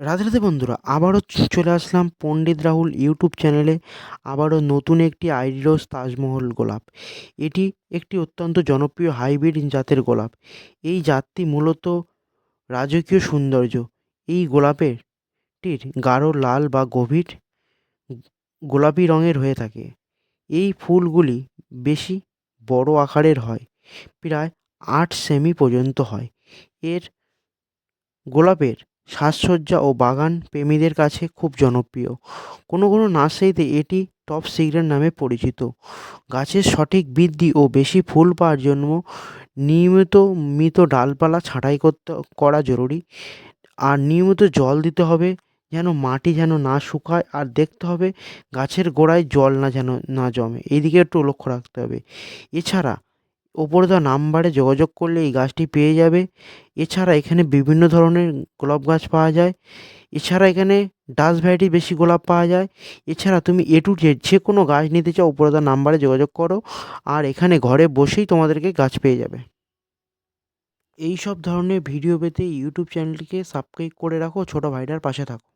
রাধে রাধে বন্ধুরা, আবারও চলে আসলাম পণ্ডিত রাহুল ইউটিউব চ্যানেলে। আবারও নতুন একটি আইরিস তাজমহল গোলাপ। এটি একটি অত্যন্ত জনপ্রিয় হাইব্রিড জাতের গোলাপ। এই জাতটি মূলত রাজকীয় সৌন্দর্য। এই গোলাপেরটির গাঢ় লাল বা গভীর গোলাপি রঙের হয়ে থাকে। এই ফুলগুলি বেশি বড় আকারের হয়, প্রায় 8 সেমি পর্যন্ত হয়। এর গোলাপের সাজসজ্জা ও বাগান প্রেমীদের কাছে খুব জনপ্রিয়। কোনো কোনো নার্সারিতে এটি টপ সিক্রেট নামে পরিচিত। গাছের সঠিক বৃদ্ধি ও বেশি ফুল পাওয়ার জন্য নিয়মিত ডালপালা ছাঁটাই করা জরুরি। আর নিয়মিত জল দিতে হবে, যেন মাটি যেন না শুকায়, আর দেখতে হবে গাছের গোড়ায় জল যেন না জমে, এইদিকে একটু লক্ষ্য রাখতে হবে। এছাড়া ওপরে দেওয়া নাম্বারে যোগাযোগ করলে এই গাছটি পেয়ে যাবে। এছাড়া এখানে বিভিন্ন ধরনের গোলাপ গাছ পাওয়া যায়। এছাড়া এখানে ডাচ ভ্যারাইটির বেশি গোলাপ পাওয়া যায়। এছাড়া তুমি এ টু জেড যে কোনো গাছ নিতে চাও, ওপরে দেওয়া নাম্বারে যোগাযোগ করো, আর এখানে ঘরে বসেই তোমাদেরকে গাছ পেয়ে যাবে। এই সব ধরনের ভিডিও পেতে ইউটিউব চ্যানেলটিকে সাবস্ক্রাইব করে রাখো, ছোটো ভাইটার পাশে থাকো।